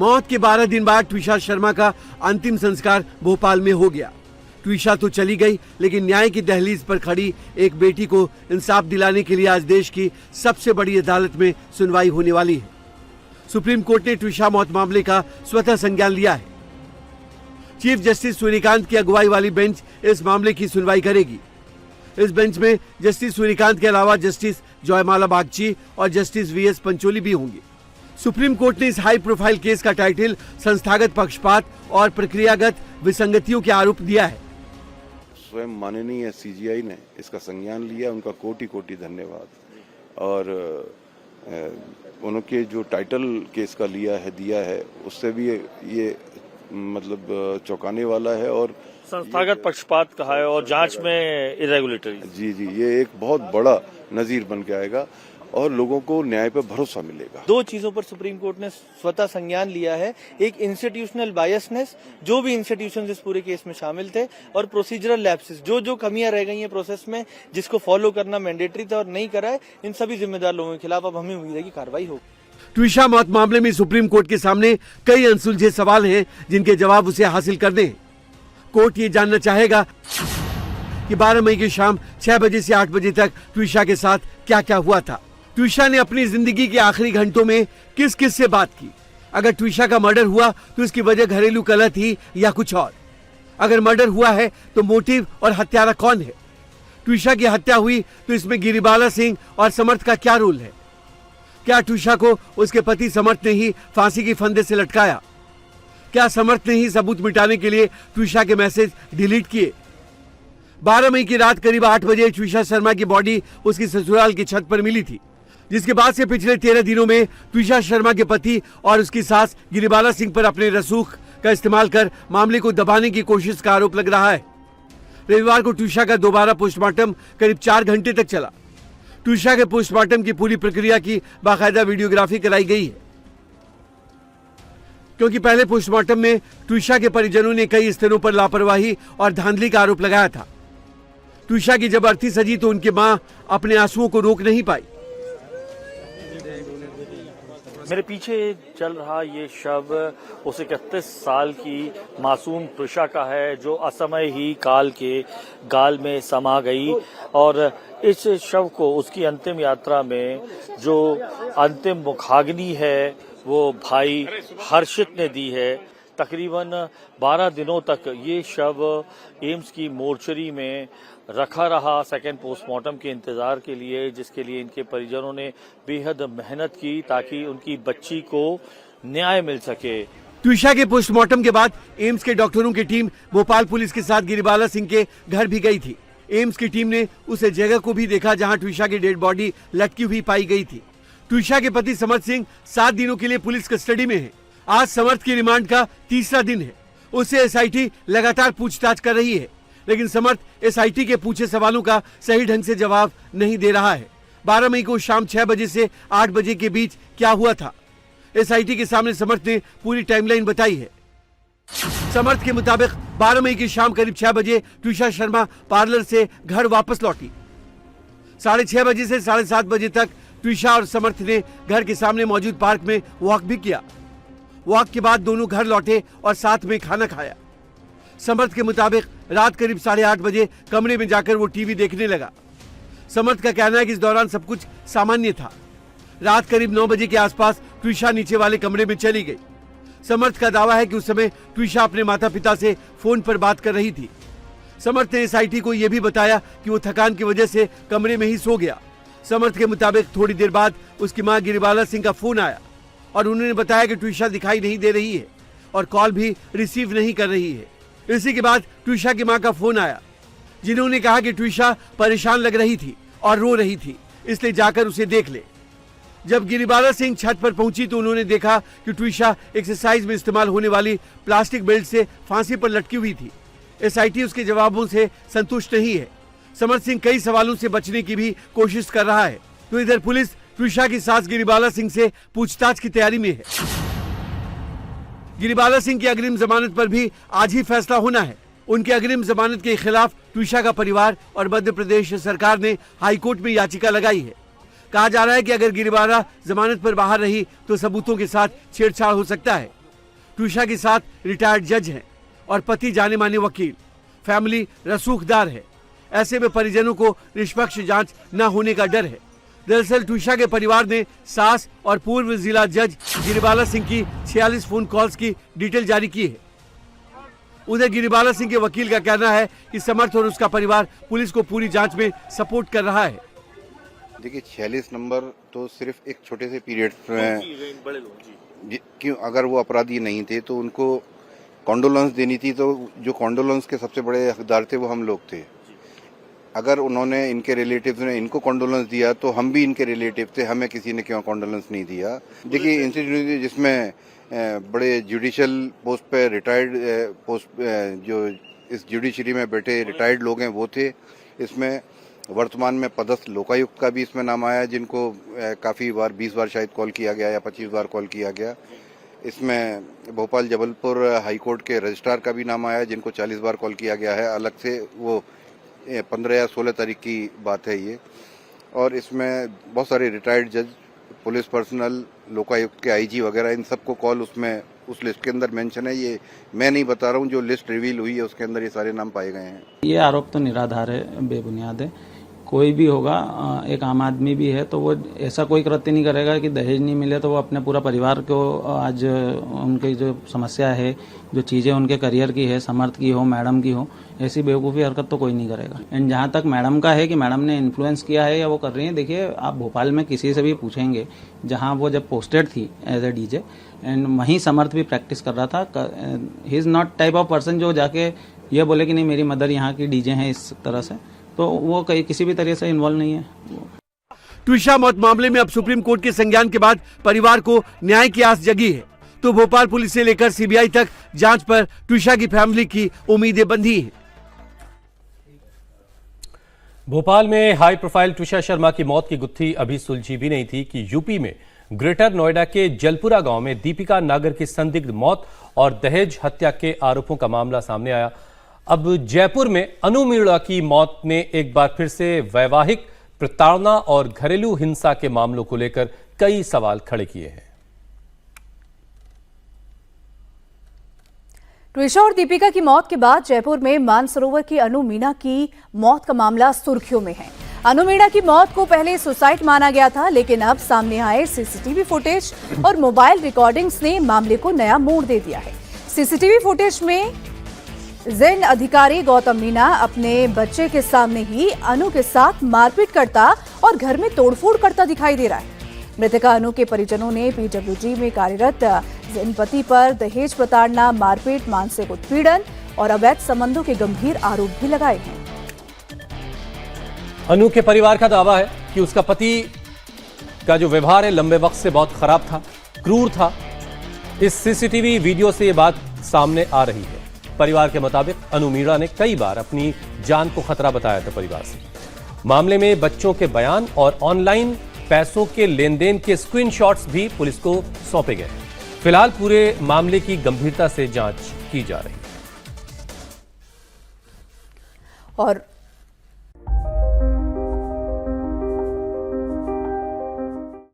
मौत के 12 दिन बाद ट्विशा शर्मा का अंतिम संस्कार भोपाल में हो गया। ट्विशा तो चली गई, लेकिन न्याय की दहलीज पर खड़ी एक बेटी को इंसाफ दिलाने के लिए आज देश की सबसे बड़ी अदालत में सुनवाई होने वाली है। सुप्रीम कोर्ट ने ट्विशा मौत मामले का स्वतः संज्ञान लिया है। चीफ जस्टिस सूर्यकांत की अगुवाई वाली बेंच इस मामले की सुनवाई करेगी। इस बेंच में जस्टिस सूर्यकांत के अलावा जस्टिस जयमाला बागची और जस्टिस वीएस पंचोली भी होंगे। सुप्रीम कोर्ट ने इस हाई प्रोफाइल केस का टाइटल संस्थागत पक्षपात और प्रक्रियागत विसंगतियों के आरोप दिया है। स्वयं माननीय सीजीआई ने इसका संज्ञान लिया, उनका कोटि कोटि धन्यवाद। और उनके जो टाइटल केस का दिया है उससे भी ये मतलब चौंकाने वाला है। और संस्थागत पक्षपात कहा है और जांच में इरेगुलेटरी। जी, ये एक बहुत बड़ा नजीर बन के आएगा और लोगों को न्याय पर भरोसा मिलेगा। दो चीजों पर सुप्रीम कोर्ट ने स्वतः संज्ञान लिया है। एक इंस्टीट्यूशनल बायसनेस, जो भी इंस्टीट्यूशंस इस पूरे केस में शामिल थे, और प्रोसीजरल लैप्सेस, जो कमियां रह गई हैं प्रोसेस में, जिसको फॉलो करना मैंडेटरी था और नहीं करा है, इन सभी जिम्मेदार लोगों के खिलाफ अब हमें उम्मीद है कि कार्रवाई होगी। ट्विशा मौत मामले में सुप्रीम कोर्ट के सामने कई अनसुलझे सवाल हैं, जिनके जवाब उसे हासिल करने हैं। कोर्ट ये जानना चाहेगा कि 12 मई की शाम 6 बजे से 8 बजे तक ट्विशा के साथ क्या क्या हुआ था। ट्विशा ने अपनी जिंदगी के आखिरी घंटों में किस किस से बात की। अगर ट्विशा का मर्डर हुआ तो इसकी वजह घरेलू कलह थी या कुछ और। अगर मर्डर हुआ है तो मोटिव और हत्यारा कौन है। ट्विशा की हत्या हुई तो इसमें गिरिबाला सिंह और समर्थ का क्या रोल है। क्या ट्विशा को उसके पति समर्थ ने ही फांसी की फंदे से लटकाया। क्या समर्थ ने ही सबूत मिटाने के लिए ट्विशा के मैसेज डिलीट किए। 12 मई की रात करीब 8 बजे ट्विशा शर्मा की बॉडी उसकी ससुराल की छत पर मिली थी, जिसके बाद से पिछले 13 दिनों में ट्विशा शर्मा के पति और उसकी सास गिरिबाला सिंह पर अपने रसूख का इस्तेमाल कर मामले को दबाने की कोशिश का आरोप लग रहा है। रविवार को ट्विशा का दोबारा पोस्टमार्टम करीब 4 घंटे तक चला। ट्विशा के पोस्टमार्टम की पूरी प्रक्रिया की बाकायदा वीडियोग्राफी कराई गई है, क्योंकि पहले पोस्टमार्टम में ट्विशा के परिजनों ने कई स्तरों पर लापरवाही और धांधली का आरोप लगाया था। ट्विशा की जब अर्थी सजी तो उनकी मां अपने आंसुओं को रोक नहीं पाई। मेरे पीछे चल रहा ये शव उस 31 साल की मासूम ट्विशा का है, जो असमय ही काल के गाल में समा गई। और इस शव को उसकी अंतिम यात्रा में जो अंतिम मुखाग्नि है वो भाई हर्षित ने दी है। तकरीबन 12 दिनों तक ये शव एम्स की मोर्चरी में रखा रहा सेकेंड पोस्टमार्टम के इंतजार के लिए, जिसके लिए इनके परिजनों ने बेहद मेहनत की ताकि उनकी बच्ची को न्याय मिल सके। ट्विशा के पोस्टमार्टम के बाद एम्स के डॉक्टरों की टीम भोपाल पुलिस के साथ गिरिबाला सिंह के घर भी गई थी। एम्स की टीम ने उस जगह को भी देखा जहां ट्विशा की डेड बॉडी लटकी हुई पाई गई थी। ट्विशा के पति समर्थ सिंह 7 दिनों के लिए पुलिस कस्टडी में है। आज समर्थ की रिमांड का 3रा दिन है। उससे एसआईटी लगातार पूछताछ कर रही है, लेकिन समर्थ एसआईटी के पूछे सवालों का सही ढंग से जवाब नहीं दे रहा है। 12 मई को शाम 6 बजे से 8 बजे के बीच क्या हुआ था, एसआईटी के सामने समर्थ ने पूरी टाइमलाइन बताई है। समर्थ के मुताबिक 12 मई की शाम करीब 6 बजे ट्विशा शर्मा पार्लर से घर वापस लौटी। 6:30 बजे से 7:30 बजे तक ट्विशा और समर्थ ने घर के सामने मौजूद पार्क में वॉक भी किया। वॉक के बाद दोनों घर लौटे और साथ में खाना खाया। समर्थ के मुताबिक रात करीब 8:30 बजे कमरे में जाकर वो टीवी देखने लगा। समर्थ का कहना है कि इस दौरान सब कुछ सामान्य था। रात करीब 9 बजे के आसपास ट्विशा नीचे वाले कमरे में चली गई। समर्थ का दावा है कि उस समय ट्विशा अपने माता पिता से फोन पर बात कर रही थी। समर्थ ने एसआईटी को यह भी बताया कि वो थकान की वजह से कमरे में ही सो गया। समर्थ के मुताबिक थोड़ी देर बाद उसकी मां गिरिबाला सिंह का फोन आया और उन्होंने बताया कि ट्विशा दिखाई नहीं दे रही है और कॉल भी रिसीव नहीं कर रही है। इसी के बाद ट्विशा की मां का फोन आया, जिन्होंने कहा कि ट्विशा परेशान लग रही थी और रो रही थी, इसलिए जाकर उसे देख ले। जब गिरिबाला सिंह छत पर पहुंची तो उन्होंने देखा कि ट्विशा एक्सरसाइज में इस्तेमाल होने वाली प्लास्टिक बेल्ट से फांसी पर लटकी हुई थी। एसआईटी उसके जवाबों से संतुष्ट नहीं है। समर्थ सिंह कई सवालों से बचने की भी कोशिश कर रहा है, तो इधर पुलिस ट्विशा की सास गिरिबाला सिंह से पूछताछ की तैयारी में है। गिरिबाला सिंह की अग्रिम जमानत पर भी आज ही फैसला होना है। उनकी अग्रिम जमानत के खिलाफ ट्विशा का परिवार और मध्य प्रदेश सरकार ने हाईकोर्ट में याचिका लगाई है। कहा जा रहा है कि अगर गिरिबाला जमानत पर बाहर रही तो सबूतों के साथ छेड़छाड़ हो सकता है। ट्विशा के साथ रिटायर्ड जज हैं और पति जाने माने वकील। फैमिली रसूखदार है। ऐसे में परिजनों को निष्पक्ष जांच न होने का डर है। दरअसल ट्विशा के परिवार ने सास और पूर्व जिला जज गिरिबाला सिंह की 46 फोन कॉल्स की डिटेल जारी की है। उधर गिरिबाला सिंह के वकील का कहना है कि समर्थ और उसका परिवार पुलिस को पूरी जांच में सपोर्ट कर रहा है। देखिए 46 नंबर तो सिर्फ एक छोटे से पीरियड में क्यों, अगर वो अपराधी नहीं थे तो उनको कॉन्डोलेंस देनी थी, तो जो कॉन्डोलेंस के सबसे बड़े हकदार थे वो हम लोग थे। अगर उन्होंने इनके रिलेटिव्स ने इनको कॉन्डोलेंस दिया तो हम भी इनके रिलेटिव थे, हमें किसी ने क्यों कॉन्डोलेंस नहीं दिया। देखिए इंस्टीट्यूट जिसमें बड़े जुडिशियल पोस्ट पे रिटायर्ड पोस्ट जो इस जुडिशरी में बैठे रिटायर्ड लोग हैं वो थे। इसमें वर्तमान में पदस्थ लोकायुक्त का भी इसमें नाम आया, जिनको काफ़ी बार 20 बार शायद कॉल किया गया या 25 बार कॉल किया गया। इसमें भोपाल जबलपुर हाई कोर्ट के रजिस्ट्रार का भी नाम आया, जिनको 40 बार कॉल किया गया है अलग से। वो 15 या 16 तारीख की बात है ये। और इसमें बहुत सारे रिटायर्ड जज, पुलिस पर्सनल, लोकायुक्त के आईजी वगैरह, इन सबको कॉल उसमें उस लिस्ट के अंदर मेंशन है। ये मैं नहीं बता रहा हूँ, जो लिस्ट रिवील हुई है उसके अंदर ये सारे नाम पाए गए हैं। ये आरोप तो निराधार है, बेबुनियाद है। कोई भी होगा, एक आम आदमी भी है तो वो ऐसा कोई कृत्य नहीं करेगा कि दहेज नहीं मिले तो वो अपने पूरा परिवार को आज उनकी जो समस्या है, जो चीज़ें उनके करियर की है, समर्थ की हो, मैडम की हो, ऐसी बेवकूफ़ी हरकत तो कोई नहीं करेगा। एंड जहाँ तक मैडम का है कि मैडम ने इन्फ्लुएंस किया है या वो कर रही है, देखिए आप भोपाल में किसी से भी पूछेंगे, जहाँ वो जब पोस्टेड थी एज ए डीजे एंड वहीं समर्थ भी प्रैक्टिस कर रहा था। He is not type of person जो जाके ये बोले कि नहीं मेरी मदर यहाँ की डीजे हैं इस तरह से, तो वो कहीं किसी भी तरह से इन्वॉल्व नहीं है। ट्विशा मौत मामले में अब सुप्रीम कोर्ट के संज्ञान के बाद परिवार को न्याय की आस जगी है, तो भोपाल पुलिस से लेकर सीबीआई तक जांच पर ट्विशा की फैमिली की उम्मीदें बंधी हैं। भोपाल में हाई प्रोफाइल ट्विशा शर्मा की मौत की गुत्थी अभी सुलझी भी नहीं थी कि यूपी में ग्रेटर नोएडा के जलपुरा गांव में दीपिका नागर की संदिग्ध मौत और दहेज हत्या के आरोपों का मामला सामने आया। अब जयपुर में अनु मीणा की मौत ने एक बार फिर से वैवाहिक प्रताड़ना और घरेलू हिंसा के मामलों को लेकर कई सवाल खड़े किए हैं। ट्विशा और दीपिका की मौत के बाद जयपुर में मानसरोवर की अनु मीणा की मौत का मामला सुर्खियों में है। अनु मीणा की मौत को पहले सुसाइड माना गया था, लेकिन अब सामने आए सीसीटीवी फुटेज और मोबाइल रिकॉर्डिंग्स ने मामले को नया मोड़ दे दिया है। सीसीटीवी फुटेज में जेन अधिकारी गौतम मीणा अपने बच्चे के सामने ही अनु के साथ मारपीट करता और घर में तोड़फोड़ करता दिखाई दे रहा है। मृतका अनु के परिजनों ने पीडब्ल्यूडी में कार्यरत जेन पति पर दहेज प्रताड़ना, मारपीट, मानसिक उत्पीड़न और अवैध संबंधों के गंभीर आरोप भी लगाए हैं। अनु के परिवार का दावा है कि उसका पति का जो व्यवहार है लंबे वक्त से बहुत खराब था, क्रूर था। इस सीसीटीवी वीडियो से ये बात सामने आ रही है। परिवार के मुताबिक अनु मीणा ने कई बार अपनी जान को खतरा बताया था परिवार से। मामले में बच्चों के बयान और ऑनलाइन पैसों के लेन देन के स्क्रीनशॉट्स भी पुलिस को सौंपे गए। फिलहाल पूरे मामले की गंभीरता से जांच की जा रही है। और